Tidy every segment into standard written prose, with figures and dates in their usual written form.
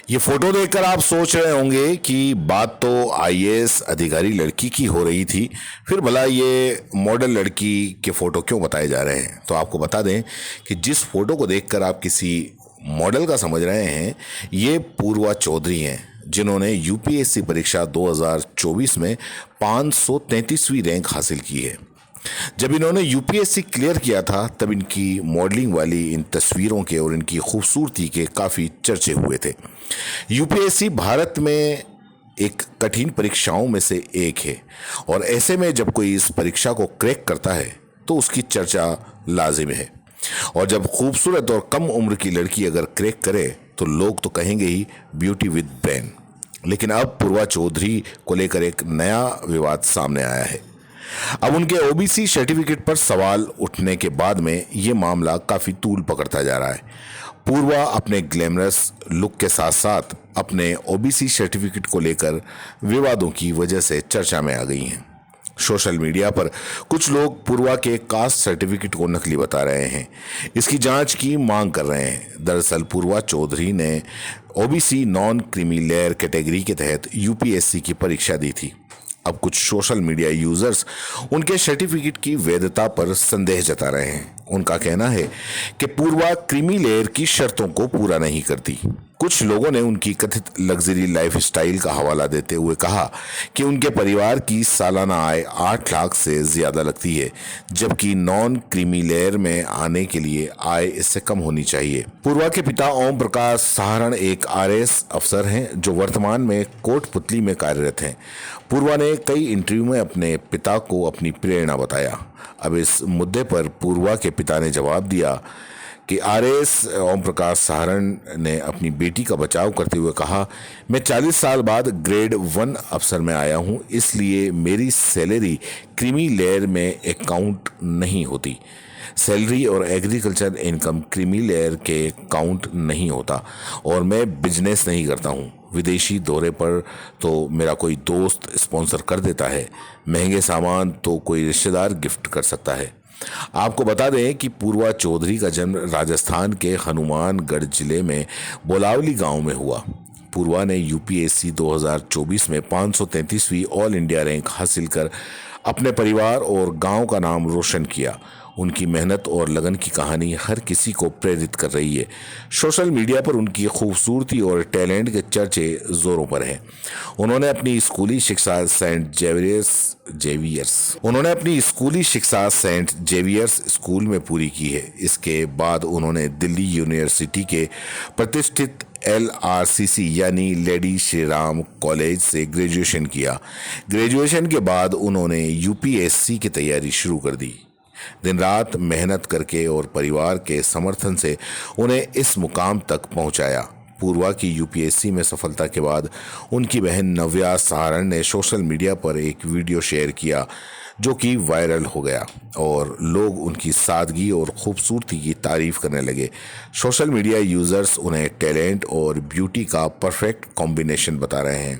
ये फोटो देखकर आप सोच रहे होंगे कि बात तो आईएएस अधिकारी लड़की की हो रही थी, फिर भला ये मॉडल लड़की के फोटो क्यों बताए जा रहे हैं। तो आपको बता दें कि जिस फोटो को देखकर आप किसी मॉडल का समझ रहे हैं, ये पूर्वा चौधरी हैं, जिन्होंने यूपीएससी परीक्षा 2024 में 533वीं रैंक हासिल की है। जब इन्होंने यूपीएससी क्लियर किया था तब इनकी मॉडलिंग वाली इन तस्वीरों के और इनकी खूबसूरती के काफ़ी चर्चे हुए थे। यूपीएससी भारत में एक कठिन परीक्षाओं में से एक है और ऐसे में जब कोई इस परीक्षा को क्रैक करता है तो उसकी चर्चा लाजिम है। और जब खूबसूरत और कम उम्र की लड़की अगर क्रैक करे तो लोग तो कहेंगे ही ब्यूटी विद ब्रेन। लेकिन अब पूर्वा चौधरी को लेकर एक नया विवाद सामने आया है। अब उनके ओबीसी सर्टिफिकेट पर सवाल उठने के बाद में ये मामला काफ़ी तूल पकड़ता जा रहा है। पूर्वा अपने ग्लैमरस लुक के साथ साथ अपने ओबीसी सर्टिफिकेट को लेकर विवादों की वजह से चर्चा में आ गई हैं। सोशल मीडिया पर कुछ लोग पूर्वा के कास्ट सर्टिफिकेट को नकली बता रहे हैं, इसकी जांच की मांग कर रहे हैं। दरअसल पूर्वा चौधरी ने OBC non creamy layer category के तहत यूपीएससी की परीक्षा दी थी। अब कुछ सोशल मीडिया यूजर्स उनके सर्टिफिकेट की वैधता पर संदेह जता रहे हैं। उनका कहना है कि पूर्वा क्रीमी लेयर की शर्तों को पूरा नहीं करती। कुछ लोगों ने उनकी कथित लग्जरी लाइफस्टाइल का हवाला देते हुए कहा कि उनके परिवार की सालाना आय 8 लाख से ज्यादा लगती है, जबकि नॉन क्रीमी लेयर में आने के लिए आय इससे कम होनी चाहिए। पूर्वा के पिता ओम प्रकाश सहारण एक आरएएस अफसर हैं जो वर्तमान में कोटपुतली में कार्यरत हैं। पूर्वा ने कई इंटरव्यू में अपने पिता को अपनी प्रेरणा बताया। अब इस मुद्दे पर पूर्वा के पिता ने जवाब दिया कि आरएएस ओम प्रकाश सहारण ने अपनी बेटी का बचाव करते हुए कहा, मैं 40 साल बाद ग्रेड 1 अफसर में आया हूं, इसलिए मेरी सैलरी क्रीमी लेयर में अकाउंट नहीं होती। सैलरी और एग्रीकल्चर इनकम क्रीमी लेयर के काउंट नहीं होता और मैं बिजनेस नहीं करता हूँ। विदेशी दौरे पर तो मेरा कोई दोस्त स्पॉन्सर कर देता है, महंगे सामान तो कोई रिश्तेदार गिफ्ट कर सकता है। आपको बता दें कि पूर्वा चौधरी का जन्म राजस्थान के हनुमानगढ़ जिले में बोलावली गांव में हुआ। पूर्वा ने यूपीएससी 2024 में 533वीं ऑल इंडिया रैंक हासिल कर अपने परिवार और गांव का नाम रोशन किया। उनकी मेहनत और लगन की कहानी हर किसी को प्रेरित कर रही है। सोशल मीडिया पर उनकी खूबसूरती और टैलेंट के चर्चे जोरों पर हैं। उन्होंने अपनी स्कूली शिक्षा सेंट जेवियर्स स्कूल में पूरी की है। इसके बाद उन्होंने दिल्ली यूनिवर्सिटी के प्रतिष्ठित LRCC यानी लेडी श्री राम कॉलेज से ग्रेजुएशन किया। ग्रेजुएशन के बाद उन्होंने यूपीएससी की तैयारी शुरू कर दी। दिन रात मेहनत करके और परिवार के समर्थन से उन्हें इस मुकाम तक पहुंचाया। पूर्वा की यूपीएससी में सफलता के बाद उनकी बहन नव्या सहारण ने सोशल मीडिया पर एक वीडियो शेयर किया जो कि वायरल हो गया और लोग उनकी सादगी और खूबसूरती की तारीफ करने लगे। सोशल मीडिया यूजर्स उन्हें टैलेंट और ब्यूटी का परफेक्ट कॉम्बिनेशन बता रहे हैं।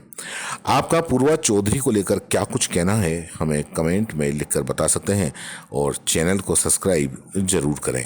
आपका पूर्वा चौधरी को लेकर क्या कुछ कहना है, हमें कमेंट में लिखकर बता सकते हैं और चैनल को सब्सक्राइब जरूर करें।